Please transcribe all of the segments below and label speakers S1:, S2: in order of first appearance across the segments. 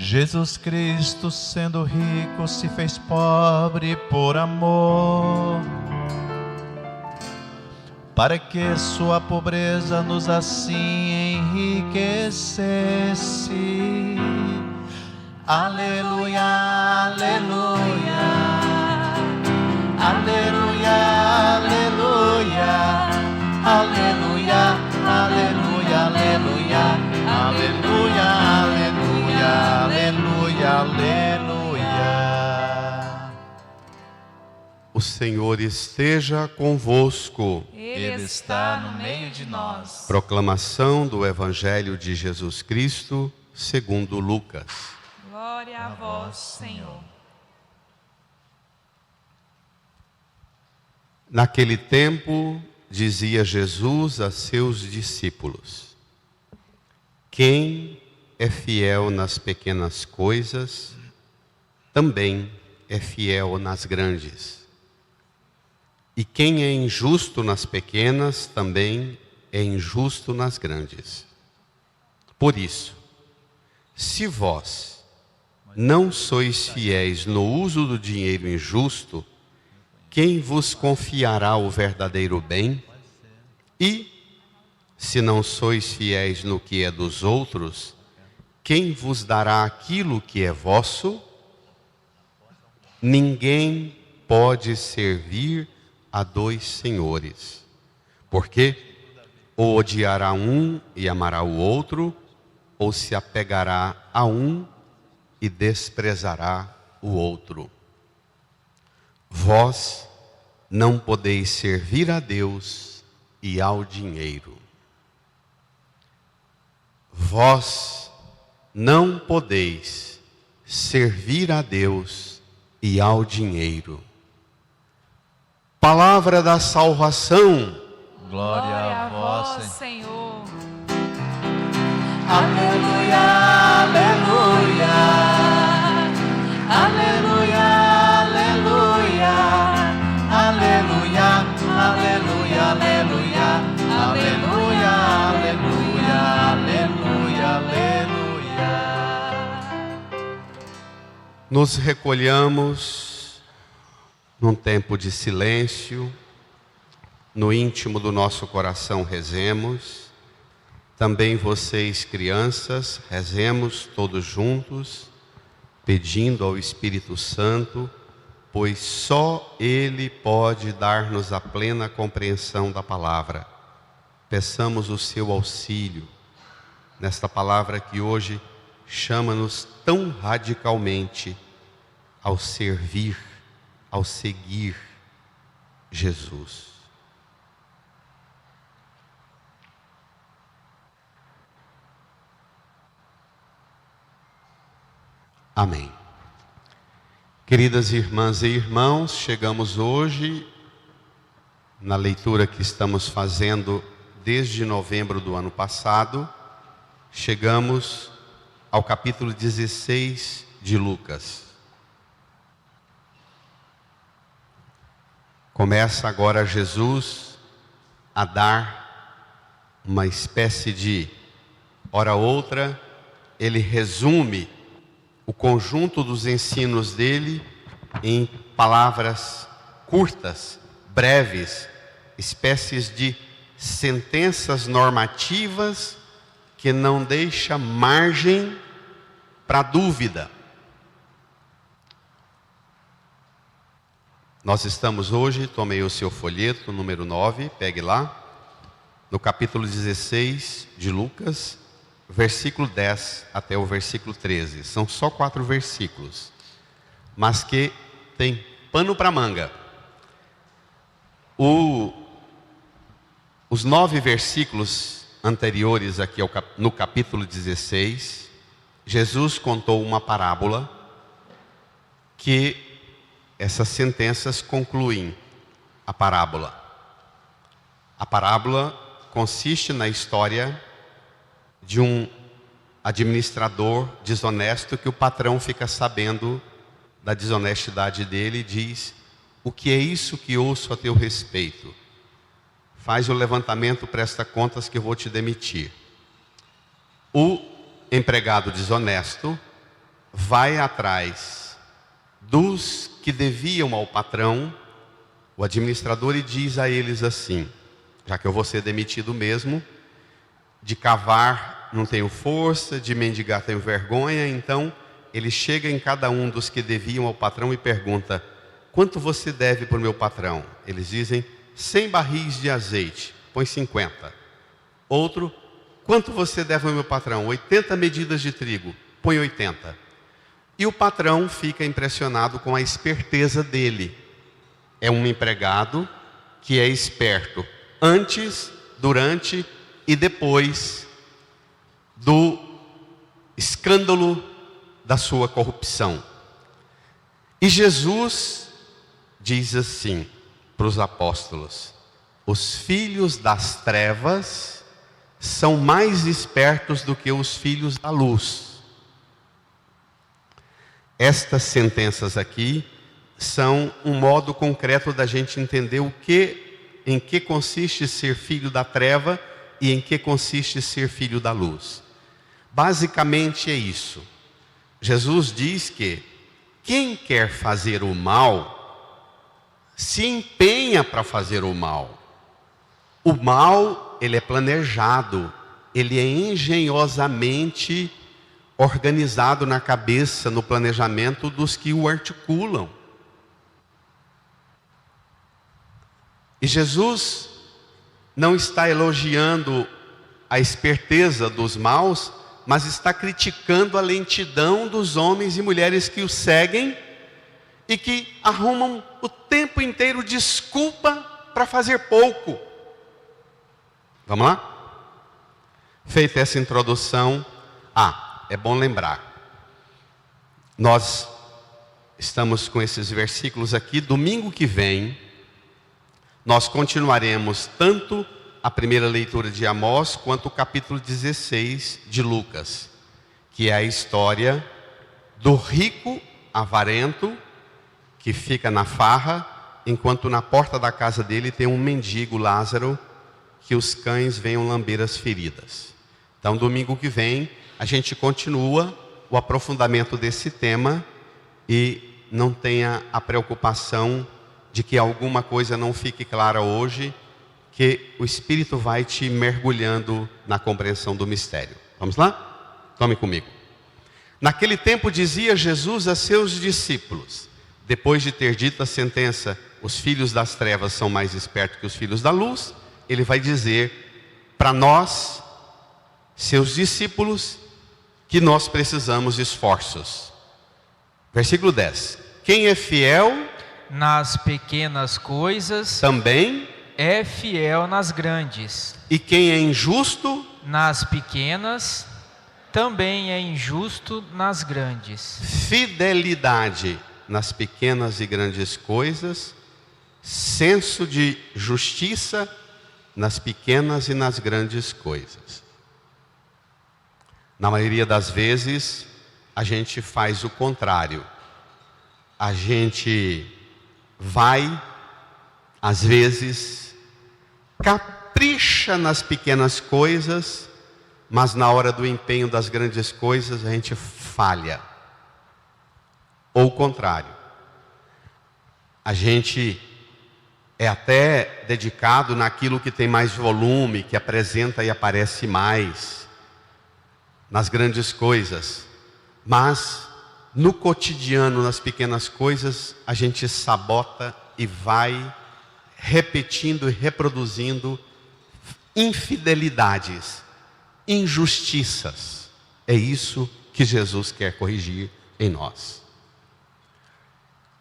S1: Jesus Cristo, sendo rico, se fez pobre por amor, para que sua pobreza nos assim enriquecesse. Aleluia, aleluia, aleluia, aleluia, aleluia, aleluia, aleluia, aleluia, aleluia, aleluia.
S2: O Senhor esteja convosco.
S1: Ele está no meio de nós.
S2: Proclamação do Evangelho de Jesus Cristo, segundo Lucas.
S3: Glória a vós, Senhor.
S2: Naquele tempo, dizia Jesus a seus discípulos: quem é fiel nas pequenas coisas, também é fiel nas grandes. E quem é injusto nas pequenas, também é injusto nas grandes. Por isso, se vós não sois fiéis no uso do dinheiro injusto, quem vos confiará o verdadeiro bem? E, se não sois fiéis no que é dos outros, quem vos dará aquilo que é vosso? Ninguém pode servir a dois senhores, porque ou odiará um e amará o outro, ou se apegará a um e desprezará o outro. Vós não podeis servir a Deus e ao dinheiro. Vós não podeis servir a Deus e ao dinheiro. Palavra da salvação.
S1: Glória a vós,
S3: Senhor.
S1: Aleluia, aleluia, aleluia, aleluia, aleluia, aleluia, aleluia, aleluia, aleluia, aleluia, aleluia.
S2: Nos recolhamos num tempo de silêncio, no íntimo do nosso coração rezemos. Também vocês, crianças, rezemos todos juntos, pedindo ao Espírito Santo, pois só Ele pode dar-nos a plena compreensão da palavra. Peçamos o seu auxílio nesta palavra que hoje chama-nos tão radicalmente ao servir, ao seguir Jesus. Amém. Queridas irmãs e irmãos, chegamos hoje na leitura que estamos fazendo desde novembro do ano passado, chegamos ao capítulo 16 de Lucas. Começa agora Jesus a dar uma espécie de, hora outra, ele resume o conjunto dos ensinos dele em palavras curtas, breves, espécies de sentenças normativas que não deixam margem para dúvida. Nós estamos hoje, tomei o seu folheto, número 9, pegue lá, no capítulo 16 de Lucas, versículo 10 até o versículo 13. São só 4 versículos, mas que tem pano para manga. Os 9 versículos anteriores aqui no capítulo 16, Jesus contou uma parábola que essas sentenças concluem a parábola. A parábola consiste na história de um administrador desonesto que o patrão fica sabendo da desonestidade dele e diz: o que é isso que ouço a teu respeito? Faz o levantamento, presta contas que eu vou te demitir. O empregado desonesto vai atrás dos que deviam ao patrão, o administrador, e diz a eles assim: já que eu vou ser demitido mesmo, de cavar não tenho força, de mendigar tenho vergonha, então ele chega em cada um dos que deviam ao patrão e pergunta: quanto você deve para o meu patrão? Eles dizem: 100 barris de azeite, põe 50. Outro: quanto você deve ao meu patrão? 80 medidas de trigo, põe 80. E o patrão fica impressionado com a esperteza dele. É um empregado que é esperto antes, durante e depois do escândalo da sua corrupção. E Jesus diz assim para os apóstolos: os filhos das trevas são mais espertos do que os filhos da luz. Estas sentenças aqui são um modo concreto da gente entender em que consiste ser filho da treva e em que consiste ser filho da luz. Basicamente é isso. Jesus diz que quem quer fazer o mal se empenha para fazer o mal. O mal, ele é planejado, ele é engenhosamente organizado na cabeça, no planejamento dos que o articulam. E Jesus não está elogiando a esperteza dos maus, mas está criticando a lentidão dos homens e mulheres que o seguem e que arrumam o tempo inteiro desculpa para fazer pouco. Vamos lá? Feita essa introdução, é bom lembrar, nós estamos com esses versículos aqui. Domingo que vem nós continuaremos tanto a primeira leitura de Amós quanto o capítulo 16 de Lucas, que é a história do rico avarento que fica na farra, enquanto na porta da casa dele tem um mendigo, Lázaro, que os cães venham lamber as feridas. Então domingo que vem a gente continua o aprofundamento desse tema, e não tenha a preocupação de que alguma coisa não fique clara hoje, que o Espírito vai te mergulhando na compreensão do mistério. Vamos lá? Tome comigo. Naquele tempo dizia Jesus a seus discípulos, depois de ter dito a sentença: os filhos das trevas são mais espertos que os filhos da luz, ele vai dizer para nós, seus discípulos, que nós precisamos de esforços. Versículo 10: quem é fiel
S4: nas pequenas coisas
S2: também
S4: é fiel nas grandes.
S2: E quem é injusto
S4: nas pequenas também é injusto nas grandes.
S2: Fidelidade nas pequenas e grandes coisas, senso de justiça nas pequenas e nas grandes coisas. Na maioria das vezes, a gente faz o contrário. A gente vai, às vezes, capricha nas pequenas coisas, mas na hora do empenho das grandes coisas, a gente falha. Ou o contrário. A gente é até dedicado naquilo que tem mais volume, que apresenta e aparece mais, nas grandes coisas, mas no cotidiano, nas pequenas coisas, a gente sabota e vai repetindo e reproduzindo infidelidades, injustiças. É isso que Jesus quer corrigir em nós.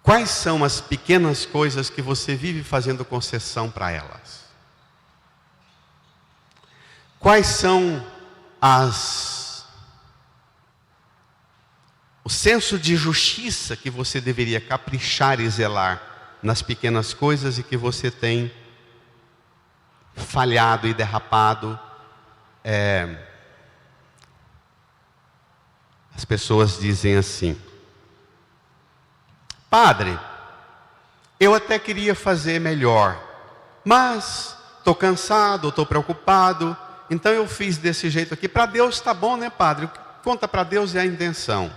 S2: Quais são as pequenas coisas que você vive fazendo concessão para elas? Quais são o senso de justiça que você deveria caprichar e zelar nas pequenas coisas e que você tem falhado e derrapado? As pessoas dizem assim: padre, eu até queria fazer melhor, mas estou cansado, estou preocupado, então eu fiz desse jeito aqui. Para Deus está bom, né, padre? Conta para Deus é a intenção.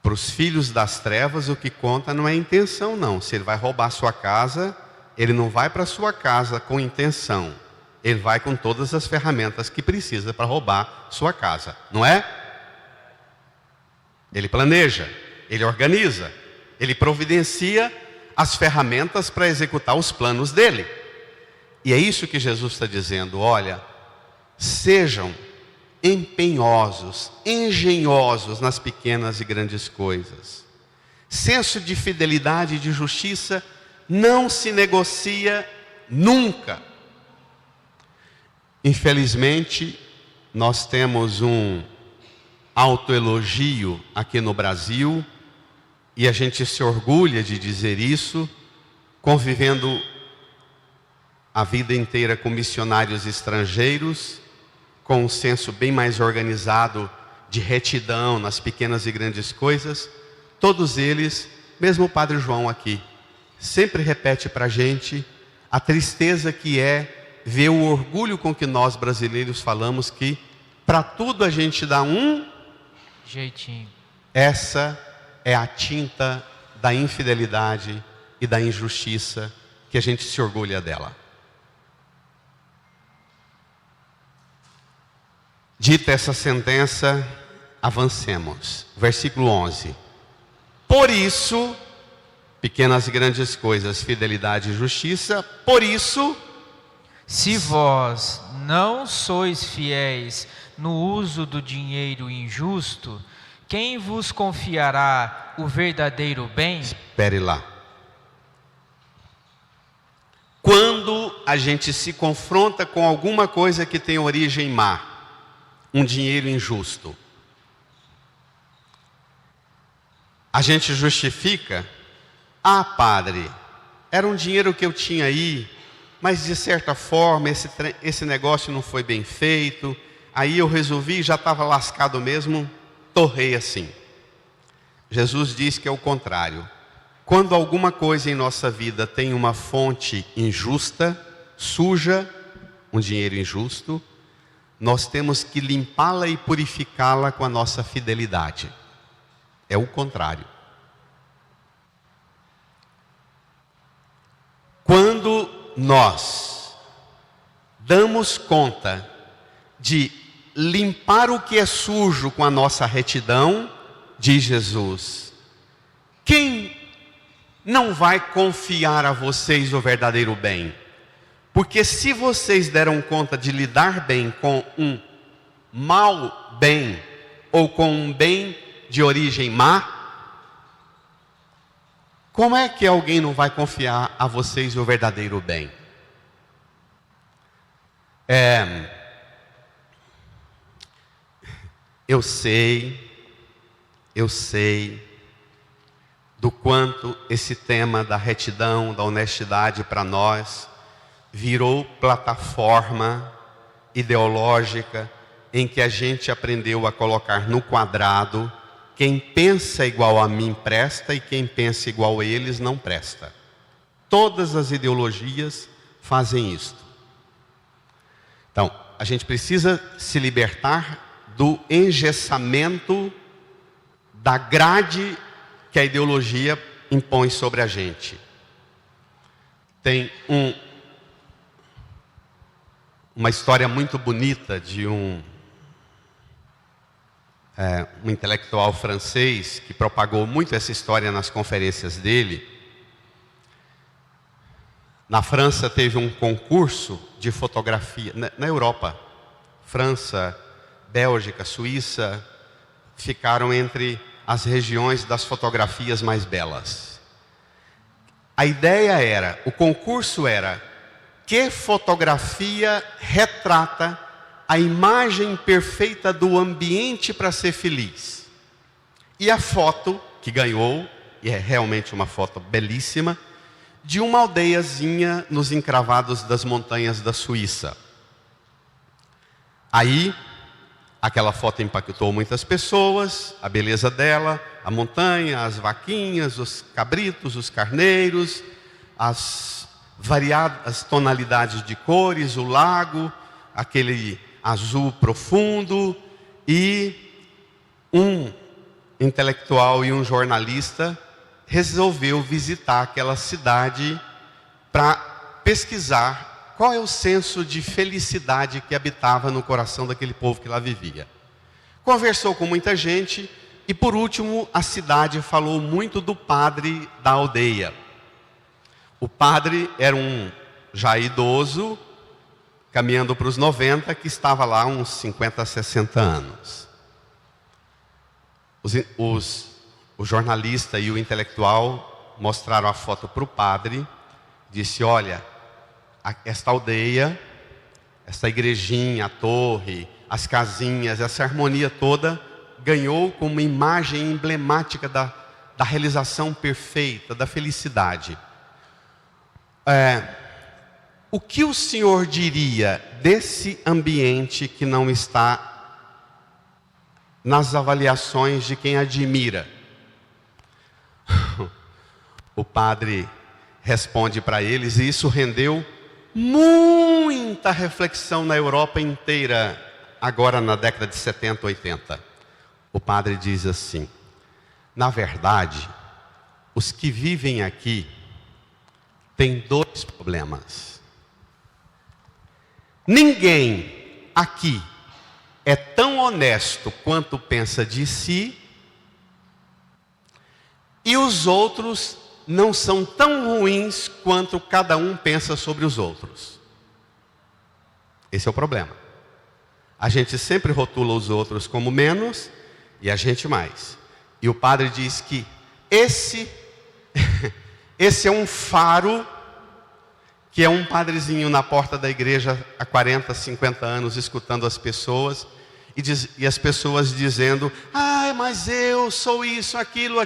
S2: para os filhos das trevas, o que conta não é a intenção, não. Se ele vai roubar a sua casa, ele não vai para a sua casa com intenção. Ele vai com todas as ferramentas que precisa para roubar sua casa, não é? Ele planeja, ele organiza, ele providencia as ferramentas para executar os planos dele. E é isso que Jesus está dizendo: olha, sejam empenhosos, engenhosos nas pequenas e grandes coisas. Senso de fidelidade e de justiça não se negocia nunca. Infelizmente, nós temos um autoelogio aqui no Brasil, e a gente se orgulha de dizer isso, convivendo a vida inteira com missionários estrangeiros, com um senso bem mais organizado de retidão nas pequenas e grandes coisas. Todos eles, mesmo o Padre João aqui, sempre repete para a gente a tristeza que é ver o orgulho com que nós brasileiros falamos que para tudo a gente dá um
S4: jeitinho.
S2: Essa é a tinta da infidelidade e da injustiça que a gente se orgulha dela. Dita essa sentença, avancemos. Versículo 11. Por isso, pequenas e grandes coisas, fidelidade e justiça, por isso,
S4: se vós não sois fiéis no uso do dinheiro injusto, quem vos confiará o verdadeiro bem?
S2: Espere lá. Quando a gente se confronta com alguma coisa que tem origem má, um dinheiro injusto, a gente justifica: ah, padre, era um dinheiro que eu tinha aí, mas de certa forma esse negócio não foi bem feito, aí eu resolvi, já estava lascado mesmo, torrei assim. Jesus diz que é o contrário. Quando alguma coisa em nossa vida tem uma fonte injusta, suja, um dinheiro injusto, nós temos que limpá-la e purificá-la com a nossa fidelidade. É o contrário. Quando nós damos conta de limpar o que é sujo com a nossa retidão, diz Jesus, quem não vai confiar a vocês o verdadeiro bem? Porque se vocês deram conta de lidar bem com um mau bem, ou com um bem de origem má, como é que alguém não vai confiar a vocês o verdadeiro bem? Eu sei do quanto esse tema da retidão, da honestidade para nós virou plataforma ideológica em que a gente aprendeu a colocar no quadrado quem pensa igual a mim presta e quem pensa igual a eles não presta. Todas as ideologias fazem isto. Então, a gente precisa se libertar do engessamento da grade que a ideologia impõe sobre a gente. Tem uma história muito bonita de um intelectual francês que propagou muito essa história nas conferências dele. Na França teve um concurso de fotografia, na Europa, França, Bélgica, Suíça, ficaram entre as regiões das fotografias mais belas. A ideia era, o concurso era, que fotografia retrata a imagem perfeita do ambiente para ser feliz? E a foto que ganhou, e é realmente uma foto belíssima, de uma aldeiazinha nos encravados das montanhas da Suíça. Aí, aquela foto impactou muitas pessoas, a beleza dela, a montanha, as vaquinhas, os cabritos, os carneiros, as variadas tonalidades de cores, o lago, aquele azul profundo e um intelectual e um jornalista resolveu visitar aquela cidade para pesquisar qual é o senso de felicidade que habitava no coração daquele povo que lá vivia. Conversou com muita gente e, por último, a cidade falou muito do padre da aldeia. O padre era um já idoso, caminhando para os 90, que estava lá uns 50, 60 anos. O jornalista e o intelectual mostraram a foto para o padre, disse: olha, esta aldeia, esta igrejinha, a torre, as casinhas, essa harmonia toda, ganhou como uma imagem emblemática da realização perfeita, da felicidade. O que o senhor diria desse ambiente que não está nas avaliações de quem admira? O padre responde para eles, e isso rendeu muita reflexão na Europa inteira, agora na década de 70, 80. O padre diz assim: na verdade, os que vivem aqui têm dois problemas. Ninguém aqui é tão honesto quanto pensa de si, e os outros não são tão ruins quanto cada um pensa sobre os outros. Esse é o problema. A gente sempre rotula os outros como menos e a gente mais. E o padre diz que esse é um faro, que é um padrezinho na porta da igreja há 40, 50 anos, escutando as pessoas, e as pessoas dizendo: mas eu sou isso, aquilo,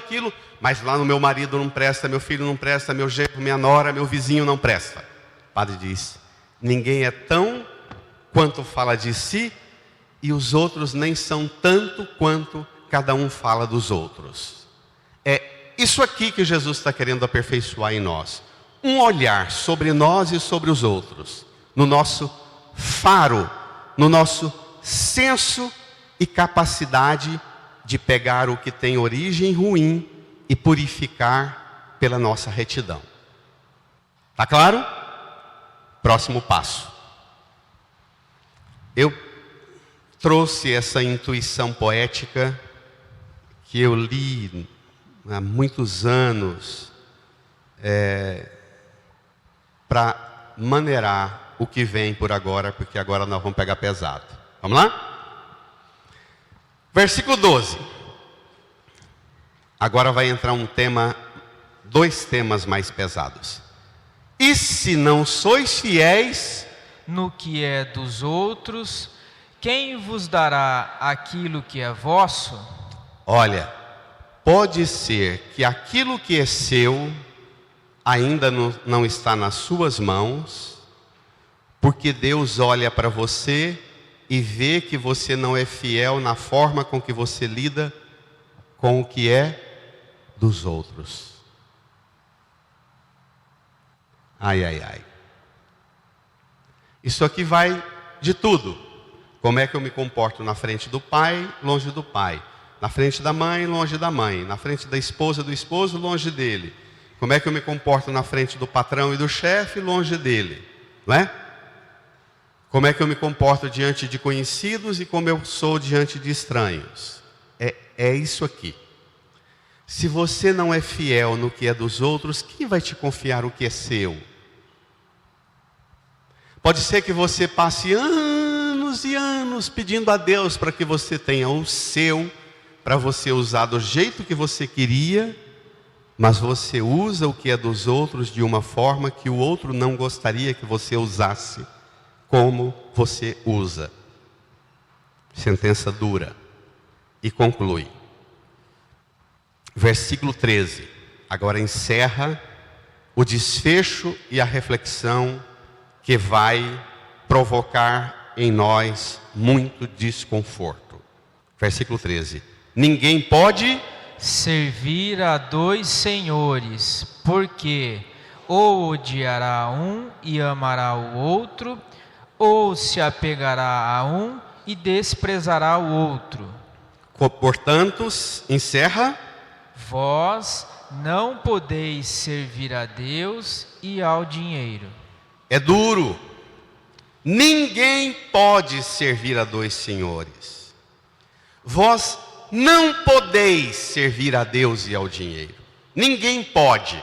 S2: mas lá no meu marido não presta, meu filho não presta, meu genro, minha nora, meu vizinho não presta. O padre diz: ninguém é tão quanto fala de si, e os outros nem são tanto quanto cada um fala dos outros. É isso aqui que Jesus está querendo aperfeiçoar em nós. Um olhar sobre nós e sobre os outros, no nosso faro, no nosso senso e capacidade de pegar o que tem origem ruim e purificar pela nossa retidão. Tá claro? Próximo passo. Eu trouxe essa intuição poética que eu li há muitos anos, para maneirar o que vem por agora, porque agora nós vamos pegar pesado. Vamos lá? Versículo 12. Agora vai entrar dois temas mais pesados. E se não sois fiéis
S4: no que é dos outros, quem vos dará aquilo que é vosso?
S2: Olha, pode ser que aquilo que é seu ainda não está nas suas mãos, porque Deus olha para você e vê que você não é fiel na forma com que você lida com o que é dos outros. Ai. Isso aqui vai de tudo. Como é que eu me comporto na frente do pai, longe do pai? Na frente da mãe, longe da mãe. Na frente da esposa, do esposo, longe dele. Como é que eu me comporto na frente do patrão e do chefe, longe dele? Não é? Como é que eu me comporto diante de conhecidos e como eu sou diante de estranhos? É isso aqui. Se você não é fiel no que é dos outros, quem vai te confiar o que é seu? Pode ser que você passe anos e anos pedindo a Deus para que você tenha o seu, para você usar do jeito que você queria, mas você usa o que é dos outros de uma forma que o outro não gostaria que você usasse como você usa. Sentença dura. E conclui. Versículo 13. Agora encerra o desfecho e a reflexão que vai provocar em nós muito desconforto. Versículo 13. Ninguém pode
S4: servir a dois senhores, porque ou odiará um e amará o outro, ou se apegará a um e desprezará o outro.
S2: Portanto, encerra.
S4: Vós não podeis servir a Deus e ao dinheiro.
S2: É duro. Ninguém pode servir a dois senhores. Vós não podeis servir a Deus e ao dinheiro. Ninguém pode.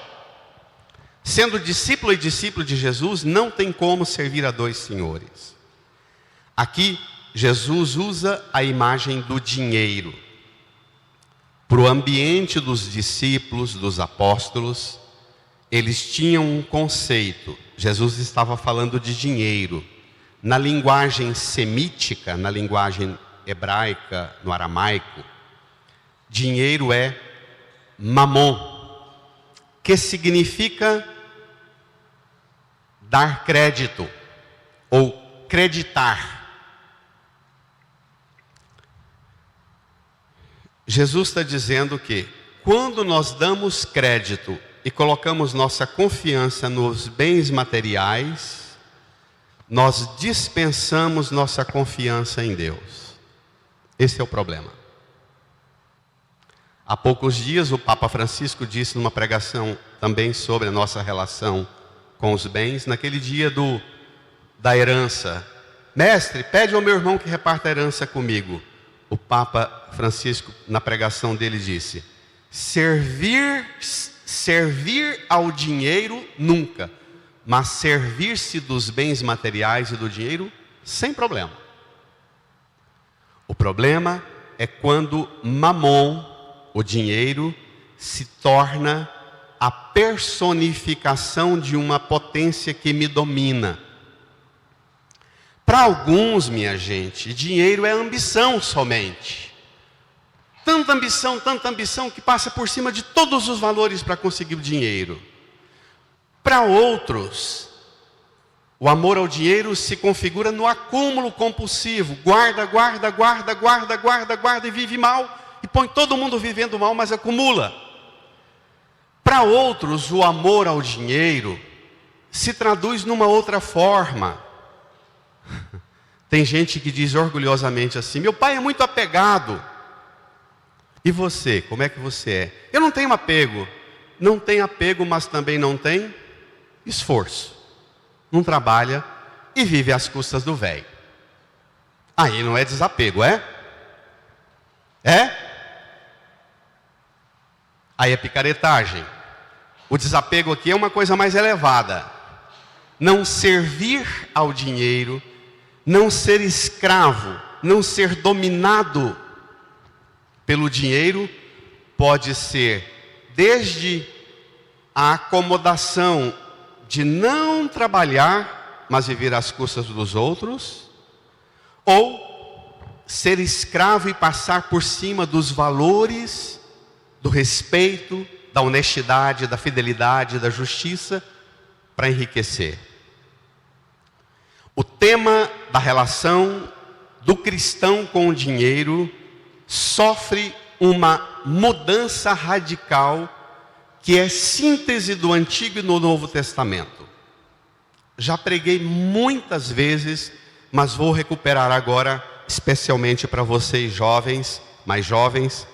S2: Sendo discípulo e discípulo de Jesus, não tem como servir a dois senhores. Aqui, Jesus usa a imagem do dinheiro. Para o ambiente dos discípulos, dos apóstolos, eles tinham um conceito. Jesus estava falando de dinheiro. Na linguagem semítica, na linguagem hebraica, no aramaico, dinheiro é mamon, que significa dar crédito ou creditar. Jesus está dizendo que quando nós damos crédito e colocamos nossa confiança nos bens materiais, nós dispensamos nossa confiança em Deus. Esse é o problema. Há poucos dias o Papa Francisco disse numa pregação também sobre a nossa relação com os bens, naquele dia da herança: mestre, pede ao meu irmão que reparta a herança comigo. O Papa Francisco, na pregação dele, disse: servir ao dinheiro nunca, mas servir-se dos bens materiais e do dinheiro sem problema. O problema é quando mamon, o dinheiro, se torna a personificação de uma potência que me domina. Para alguns, minha gente, dinheiro é ambição somente. Tanta ambição que passa por cima de todos os valores para conseguir o dinheiro. Para outros, o amor ao dinheiro se configura no acúmulo compulsivo. Guarda e vive mal. E põe todo mundo vivendo mal, mas acumula. Para outros, o amor ao dinheiro se traduz numa outra forma. Tem gente que diz orgulhosamente assim: meu pai é muito apegado. E você, como é que você é? Eu não tenho apego. Não tem apego, mas também não tem esforço. Não trabalha e vive às custas do velho. Aí não é desapego, é? É? Aí é picaretagem. O desapego aqui é uma coisa mais elevada. Não servir ao dinheiro, não ser escravo, não ser dominado pelo dinheiro, pode ser desde a acomodação de não trabalhar, mas viver às custas dos outros, ou ser escravo e passar por cima dos valores, do respeito, da honestidade, da fidelidade, da justiça, para enriquecer. O tema da relação do cristão com o dinheiro sofre uma mudança radical, que é síntese do Antigo e do Novo Testamento. Já preguei muitas vezes, mas vou recuperar agora, especialmente para vocês jovens, mais jovens,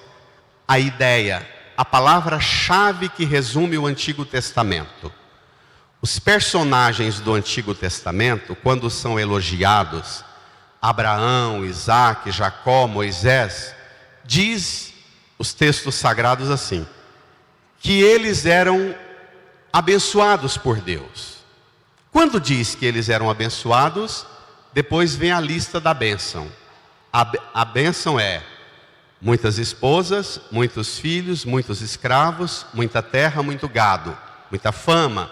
S2: a ideia, a palavra-chave que resume o Antigo Testamento. Os personagens do Antigo Testamento, quando são elogiados, Abraão, Isaac, Jacó, Moisés, diz os textos sagrados assim, que eles eram abençoados por Deus. Quando diz que eles eram abençoados, depois vem a lista da bênção. A bênção é muitas esposas, muitos filhos, muitos escravos, muita terra, muito gado, muita fama,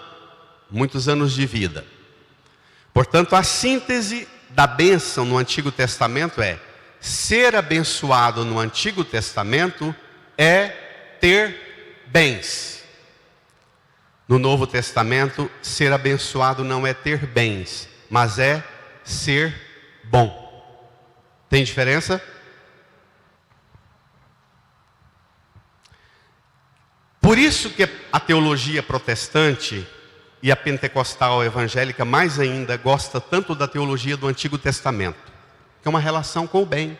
S2: muitos anos de vida. Portanto, a síntese da bênção no Antigo Testamento é: ser abençoado no Antigo Testamento é ter bens. No Novo Testamento, ser abençoado não é ter bens, mas é ser bom. Tem diferença? Por isso que a teologia protestante e a pentecostal evangélica, mais ainda, gosta tanto da teologia do Antigo Testamento, que é uma relação com o bem.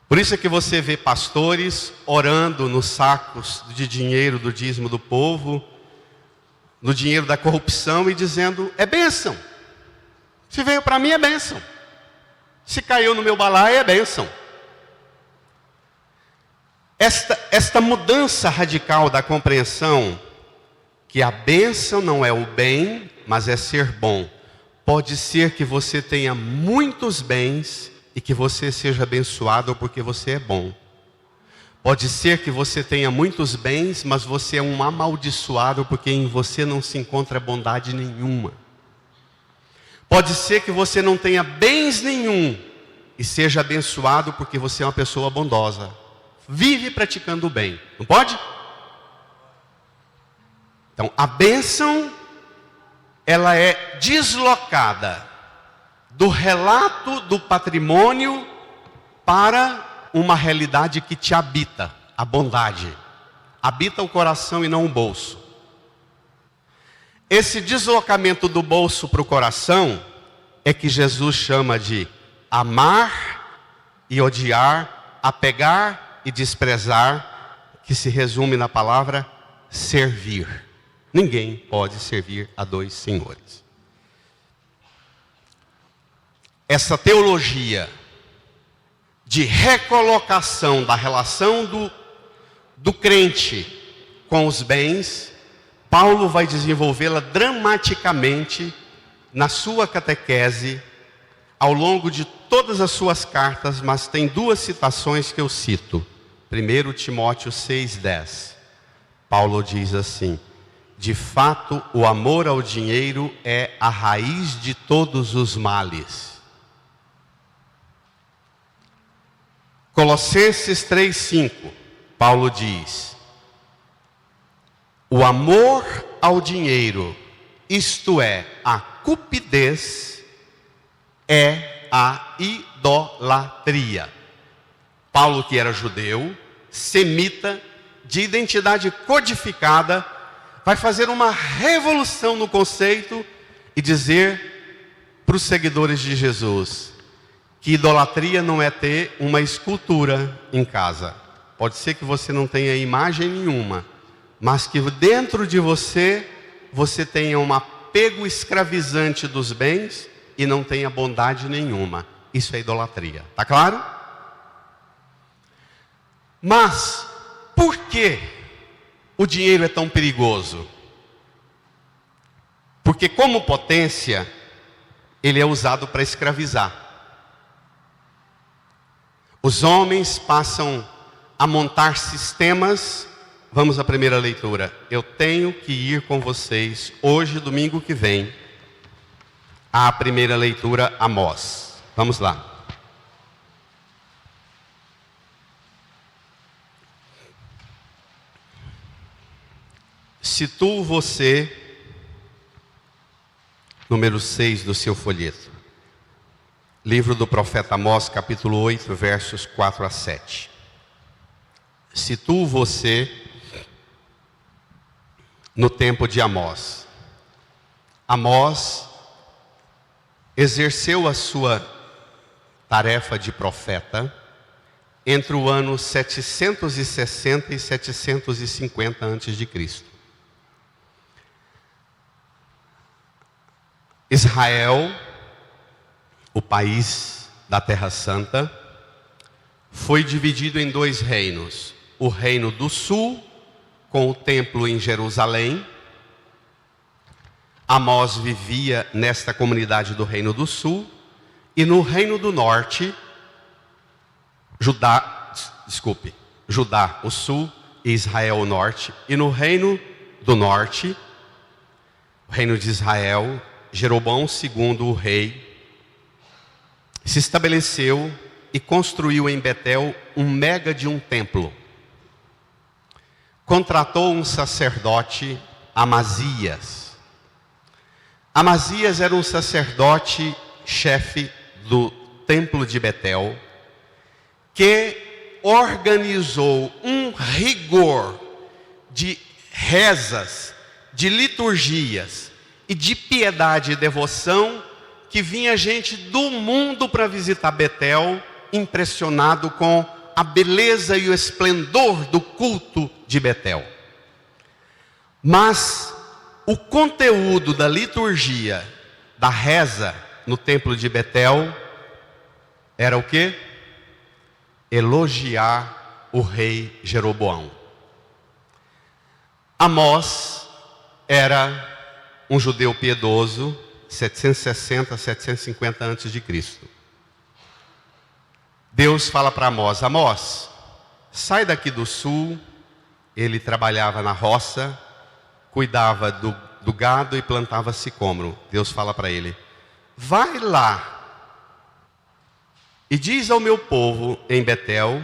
S2: Por isso é que você vê pastores orando nos sacos de dinheiro do dízimo do povo, no dinheiro da corrupção, e dizendo: é bênção. Se veio para mim, é bênção. Se caiu no meu balaio, é bênção. Esta mudança radical da compreensão que a bênção não é o bem, mas é ser bom. Pode ser que você tenha muitos bens e que você seja abençoado porque você é bom. Pode ser que você tenha muitos bens, mas você é um amaldiçoado porque em você não se encontra bondade nenhuma. Pode ser que você não tenha bens nenhum e seja abençoado porque você é uma pessoa bondosa. Vive praticando o bem, não pode? Então, a bênção, ela é deslocada do relato do patrimônio para uma realidade que te habita, a bondade. Habita o coração e não o bolso. Esse deslocamento do bolso para o coração é que Jesus chama de amar e odiar, apegar e desprezar, que se resume na palavra servir. Ninguém pode servir a dois senhores. Essa teologia de recolocação da relação do crente com os bens, Paulo vai desenvolvê-la dramaticamente na sua catequese, ao longo de todas as suas cartas, mas tem duas citações que eu cito. 1 Timóteo 6,10. Paulo diz assim: de fato, o amor ao dinheiro é a raiz de todos os males. Colossenses 3,5, Paulo diz: o amor ao dinheiro, isto é, a cupidez, é a idolatria. Paulo, que era judeu, semita, de identidade codificada, vai fazer uma revolução no conceito e dizer para os seguidores de Jesus que idolatria não é ter uma escultura em casa. Pode ser que você não tenha imagem nenhuma, mas que dentro de você tenha um apego escravizante dos bens e não tenha bondade nenhuma. Isso é idolatria. Está claro? Mas por que o dinheiro é tão perigoso? Porque como potência, ele é usado para escravizar. Os homens passam a montar sistemas. Vamos à primeira leitura. Eu tenho que ir com vocês hoje, domingo que vem, à primeira leitura, Amós. Vamos lá. Situo você, número 6 do seu folheto. Livro do profeta Amós, capítulo 8, versos 4 a 7. Situo você no tempo de Amós. Amós exerceu a sua tarefa de profeta entre o ano 760 e 750 a.C. Israel, o país da Terra Santa, foi dividido em dois reinos. O reino do sul, com o templo em Jerusalém. Amós vivia nesta comunidade do reino do sul. E no reino do norte, Judá o sul e Israel o norte. E no reino do norte, o reino de Israel, Jeroboão II, o rei, se estabeleceu e construiu em Betel um mega de um templo. Contratou um sacerdote, Amazias. Amazias era um sacerdote chefe do templo de Betel, que organizou um rigor de rezas, de liturgias e de piedade e devoção, que vinha gente do mundo para visitar Betel, impressionado com a beleza e o esplendor do culto de Betel. Mas o conteúdo da liturgia, da reza no templo de Betel, era o quê? Elogiar o rei Jeroboão. Amós era um judeu piedoso, 760, 750 a.C. Deus fala para Amós: Amós, sai daqui do sul. Ele trabalhava na roça, cuidava do gado e plantava sicômoro. Deus fala para ele: vai lá e diz ao meu povo em Betel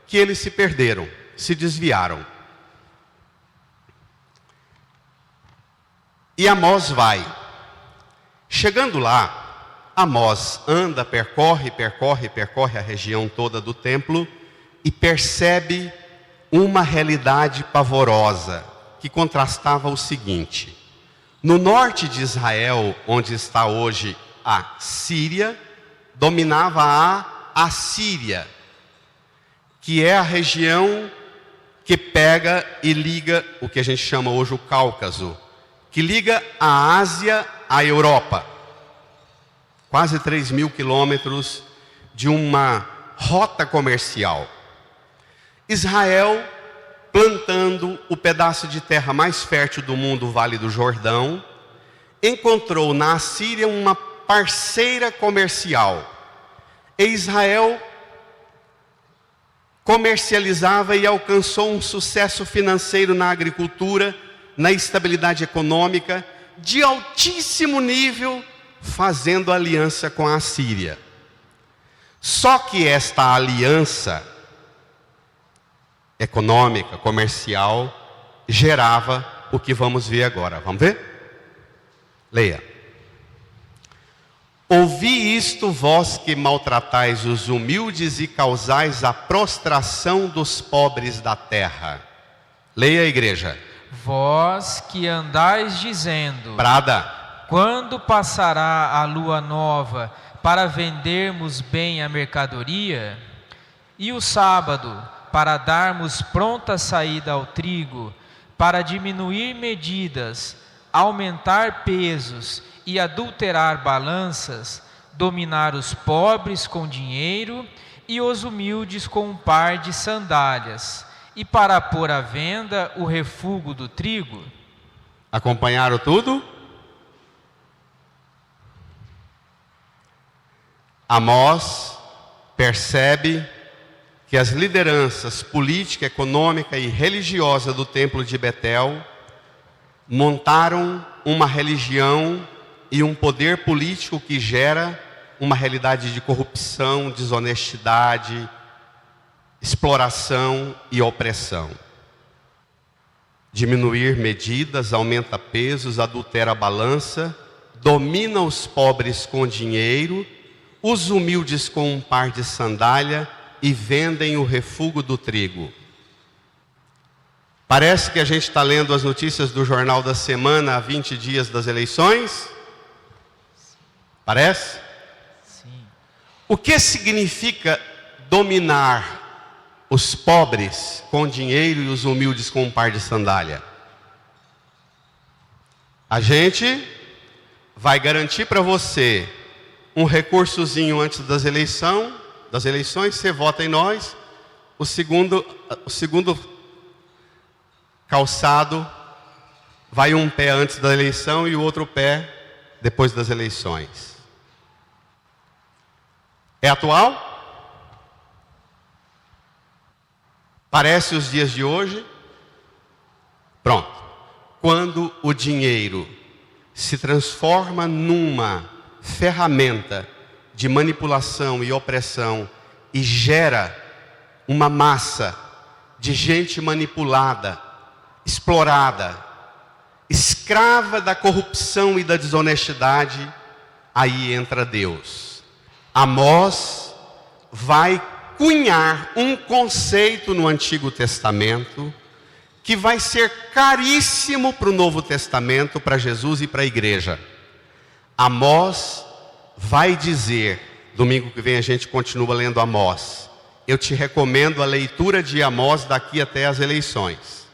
S2: que eles se perderam, se desviaram. E Amós vai. Chegando lá, Amós anda, percorre a região toda do templo e percebe uma realidade pavorosa que contrastava o seguinte: no norte de Israel, onde está hoje a Síria, dominava a Assíria, que é a região que pega e liga o que a gente chama hoje o Cáucaso, que liga a Ásia à Europa. Quase 3.000 quilômetros de uma rota comercial. Israel, plantando o pedaço de terra mais fértil do mundo, o Vale do Jordão, encontrou na Assíria uma parceira comercial. E Israel comercializava e alcançou um sucesso financeiro na agricultura, na estabilidade econômica, de altíssimo nível, fazendo aliança com a Assíria. Só que esta aliança econômica, comercial, gerava o que vamos ver agora. Vamos ver? Leia. Ouvi isto, vós que maltratais os humildes e causais a prostração dos pobres da terra. Leia, igreja.
S4: Vós que andais dizendo:
S2: Brada.
S4: Quando passará a lua nova para vendermos bem a mercadoria? E o sábado para darmos pronta saída ao trigo, para diminuir medidas, aumentar pesos e adulterar balanças, dominar os pobres com dinheiro e os humildes com um par de sandálias, e para pôr à venda o refúgio do trigo?
S2: Acompanharam tudo? Amós percebe que as lideranças política, econômica e religiosa do templo de Betel montaram uma religião e um poder político que gera uma realidade de corrupção, desonestidade, exploração e opressão. Diminuir medidas, aumenta pesos, adultera a balança, domina os pobres com dinheiro, os humildes com um par de sandália e vendem o refúgio do trigo. Parece que a gente está lendo as notícias do Jornal da Semana há 20 dias das eleições? Parece?
S4: Sim.
S2: O que significa dominar os pobres com dinheiro e os humildes com um par de sandália? A gente vai garantir para você um recursozinho antes das eleições, você vota em nós. O segundo calçado vai um pé antes da eleição e o outro pé depois das eleições. É atual? Parece os dias de hoje? Pronto. Quando o dinheiro se transforma numa ferramenta de manipulação e opressão e gera uma massa de gente manipulada, explorada, escrava da corrupção e da desonestidade, aí entra Deus. Amós vai cunhar um conceito no Antigo Testamento que vai ser caríssimo para o Novo Testamento, para Jesus e para a igreja. Amós vai dizer, domingo que vem a gente continua lendo Amós, eu te recomendo a leitura de Amós daqui até as eleições.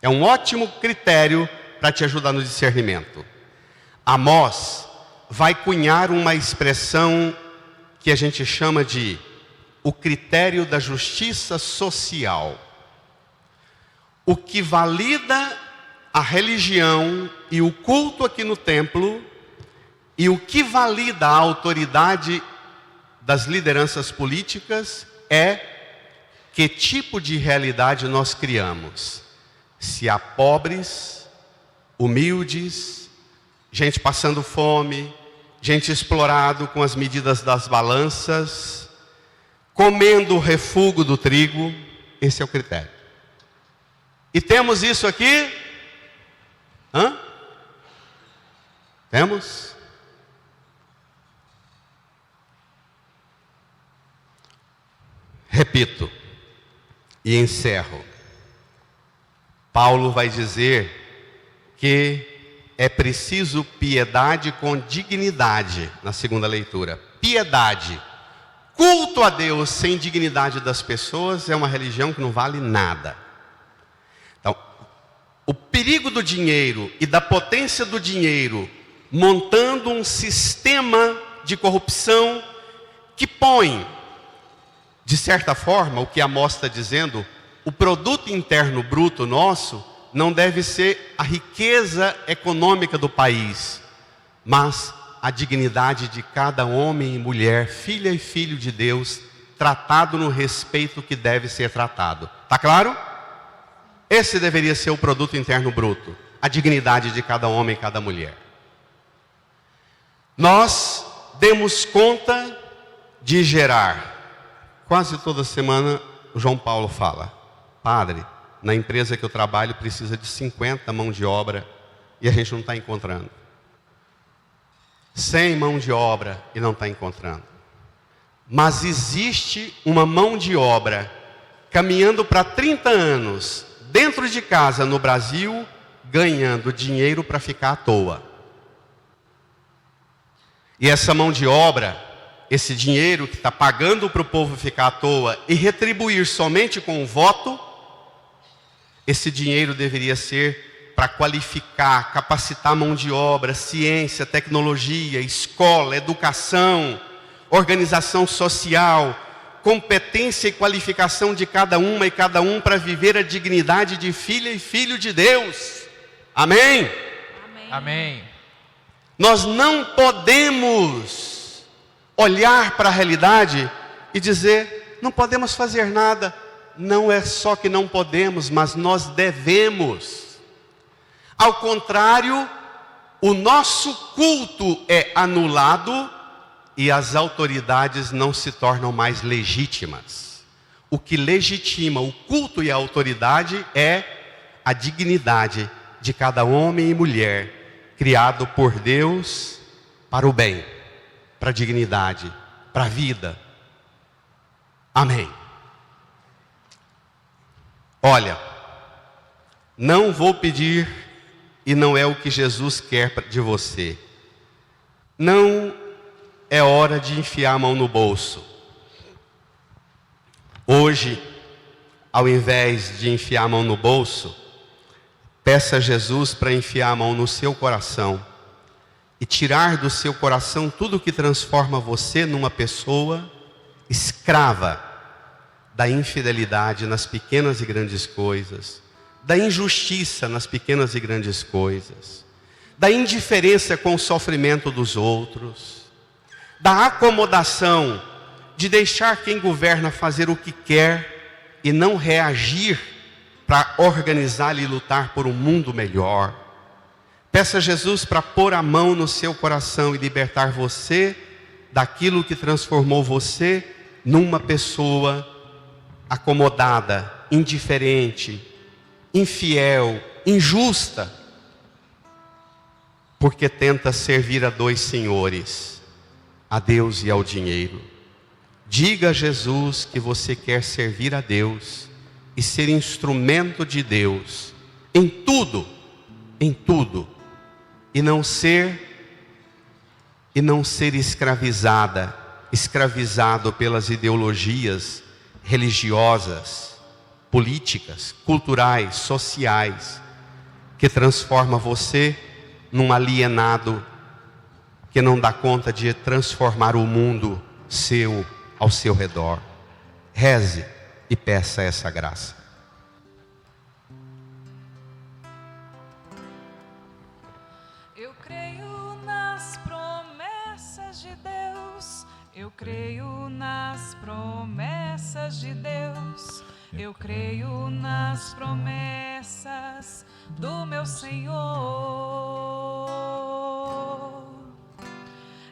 S2: É um ótimo critério para te ajudar no discernimento. Amós vai cunhar uma expressão que a gente chama de o critério da justiça social. O que valida a religião e o culto aqui no templo, e o que valida a autoridade das lideranças políticas é que tipo de realidade nós criamos. Se há pobres, humildes, gente passando fome, gente explorado com as medidas das balanças, comendo o refúgio do trigo, esse é o critério. E temos isso aqui? Temos? Repito e encerro. Paulo vai dizer que é preciso piedade com dignidade, na segunda leitura. Piedade. Culto a Deus sem dignidade das pessoas é uma religião que não vale nada. Então, o perigo do dinheiro e da potência do dinheiro montando um sistema de corrupção que põe, de certa forma, o que Amós está dizendo, o produto interno bruto nosso não deve ser a riqueza econômica do país, mas a dignidade de cada homem e mulher, filha e filho de Deus, tratado no respeito que deve ser tratado. Está claro? Esse deveria ser o produto interno bruto, a dignidade de cada homem e cada mulher. Nós demos conta de gerar. Quase toda semana o João Paulo fala: padre, na empresa que eu trabalho precisa de 50 mão de obra e a gente não está encontrando. 100 mão de obra e não está encontrando. Mas existe uma mão de obra caminhando para 30 anos, dentro de casa no Brasil, ganhando dinheiro para ficar à toa. E essa mão de obra, esse dinheiro que está pagando para o povo ficar à toa e retribuir somente com o voto, esse dinheiro deveria ser para qualificar, capacitar a mão de obra, ciência, tecnologia, escola, educação, organização social, competência e qualificação de cada uma e cada um para viver a dignidade de filha e filho de Deus. Amém?
S3: Amém.
S4: Amém.
S2: Nós não podemos olhar para a realidade e dizer, não podemos fazer nada. Não é só que não podemos, mas nós devemos. Ao contrário, o nosso culto é anulado e as autoridades não se tornam mais legítimas. O que legitima o culto e a autoridade é a dignidade de cada homem e mulher, criado por Deus para o bem, para a dignidade, para a vida. Amém. Olha, não vou pedir, e não é o que Jesus quer de você. Não é hora de enfiar a mão no bolso. Hoje, ao invés de enfiar a mão no bolso, peça a Jesus para enfiar a mão no seu coração e tirar do seu coração tudo que transforma você numa pessoa escrava da infidelidade nas pequenas e grandes coisas, da injustiça nas pequenas e grandes coisas, da indiferença com o sofrimento dos outros, da acomodação de deixar quem governa fazer o que quer e não reagir para organizar e lutar por um mundo melhor. Peça a Jesus para pôr a mão no seu coração e libertar você daquilo que transformou você numa pessoa acomodada, indiferente, infiel, injusta, porque tenta servir a dois senhores, a Deus e ao dinheiro. Diga a Jesus que você quer servir a Deus e ser instrumento de Deus em tudo, e não ser escravizada escravizado pelas ideologias religiosas, políticas, culturais, sociais, que transforma você num alienado que não dá conta de transformar o mundo seu ao seu redor. Reze e peça essa graça.
S3: Eu creio nas promessas de Deus. Eu creio nas promessas de Deus. Eu creio nas promessas do meu Senhor.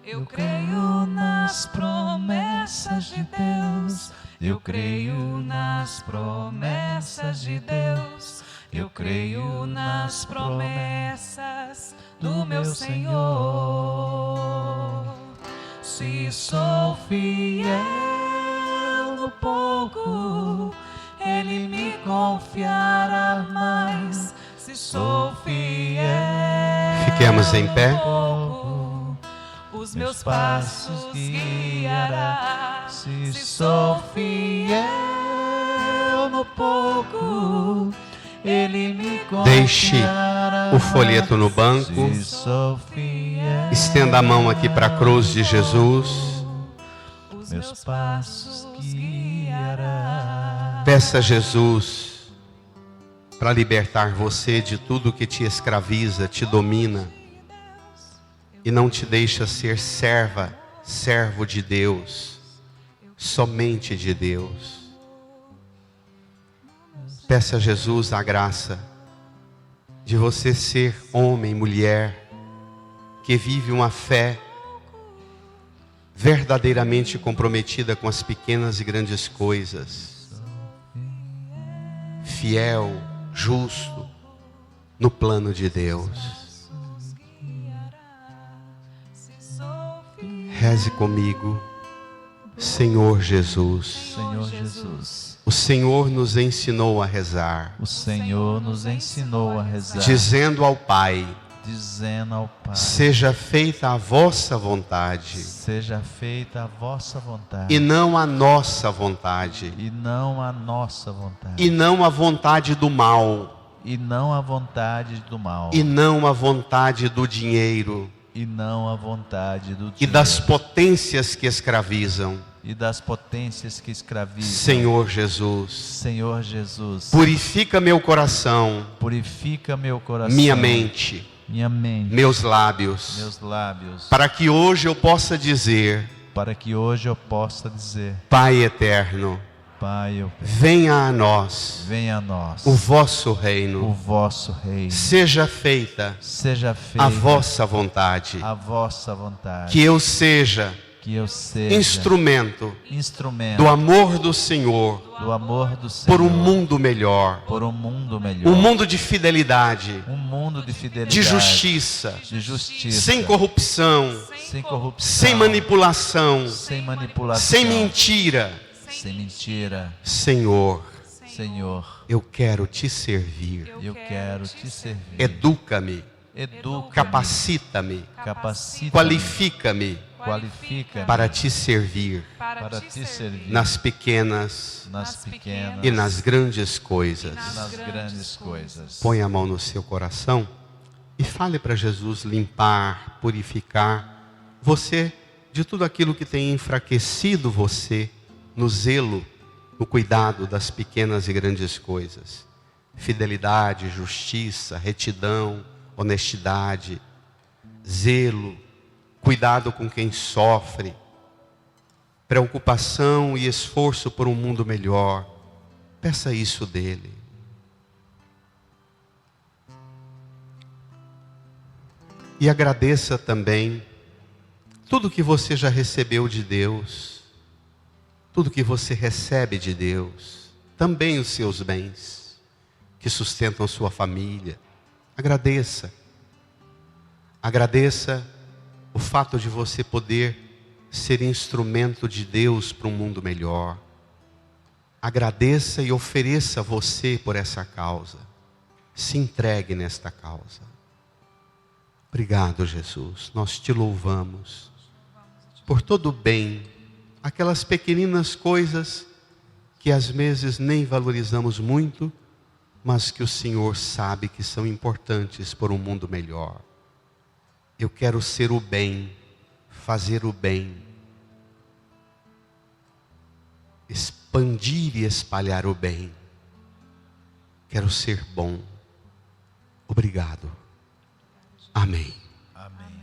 S3: Eu creio nas promessas de Deus. Eu creio nas promessas de Deus. Eu creio nas promessas do meu Senhor. Se sou fiel no pouco, Ele me confiará mais. Se sou fiel,
S2: Fiquemos em pé.
S3: no pouco, os meus passos guiará.
S1: Se sou fiel no pouco, Ele me confiará.
S2: Deixe o folheto no banco.
S1: Se sou fiel,
S2: Estenda a mão aqui para a cruz de Jesus.
S3: Os
S1: meus passos guiará.
S2: Peça a Jesus para libertar você de tudo que te escraviza, te domina e não te deixa ser serva, servo de Deus, somente de Deus. Peça a Jesus a graça de você ser homem, mulher, que vive uma fé verdadeiramente comprometida com as pequenas e grandes coisas, fiel, justo, no plano de Deus. Reze comigo. Senhor Jesus,
S1: Senhor Jesus,
S2: o Senhor nos ensinou a rezar,
S1: o Senhor nos ensinou a rezar,
S2: dizendo ao Pai:
S1: dizendo ao Pai:
S2: seja feita a vossa vontade,
S1: seja feita a vossa vontade,
S2: e não a nossa vontade,
S1: e não a nossa vontade,
S2: e não a vontade do mal,
S1: e não a vontade do mal,
S2: e não a vontade do dinheiro,
S1: e não a vontade do
S2: e
S1: dinheiro,
S2: das potências que escravizam.
S1: e das potências que escravizam.
S2: Senhor Jesus,
S1: Senhor Jesus,
S2: purifica meu coração,
S1: purifica meu coração,
S2: minha mente,
S1: minha mente,
S2: meus lábios,
S1: meus lábios,
S2: para que hoje eu possa dizer:
S1: para que hoje eu possa dizer:
S2: Pai eterno,
S1: Pai, eu
S2: venha a nós
S1: venha a nós
S2: o vosso
S1: o
S2: reino,
S1: vosso reino,
S2: seja feita
S1: seja feita
S2: a vossa vontade,
S1: a vossa vontade,
S2: que eu seja
S1: que eu seja
S2: instrumento
S1: instrumento
S2: do amor do Senhor
S1: do amor do Senhor,
S2: por um mundo melhor,
S1: por um mundo melhor,
S2: um mundo de fidelidade,
S1: um mundo de fidelidade,
S2: de justiça,
S1: de justiça,
S2: sem corrupção,
S1: sem corrupção,
S2: sem manipulação,
S1: sem manipulação,
S2: sem mentira.
S1: sem mentira.
S2: Senhor,
S1: Senhor,
S2: eu quero te servir.
S1: eu quero te servir.
S2: Educa-me,
S1: Educa-me,
S2: capacita-me,
S1: capacita-me,
S2: qualifica-me
S1: qualifica-me
S2: para te servir
S1: para te servir
S2: nas pequenas
S1: nas pequenas
S2: e nas grandes coisas.
S1: nas grandes coisas.
S2: Põe a mão no seu coração e fale para Jesus limpar, purificar você de tudo aquilo que tem enfraquecido você no zelo, no cuidado das pequenas e grandes coisas. Fidelidade, justiça, retidão, honestidade, zelo, cuidado com quem sofre, preocupação e esforço por um mundo melhor. Peça isso dele. E agradeça também tudo que você já recebeu de Deus, tudo que você recebe de Deus, também os seus bens que sustentam sua família. Agradeça. Agradeça o fato de você poder ser instrumento de Deus para um mundo melhor. Agradeça e ofereça você por essa causa. Se entregue nesta causa. Obrigado, Jesus. Nós te louvamos por todo o bem aquelas pequeninas coisas que às vezes nem valorizamos muito, mas que o Senhor sabe que são importantes por um mundo melhor. Eu quero ser o bem, fazer o bem, expandir e espalhar o bem. Quero ser bom. Obrigado. Amém.
S1: Amém.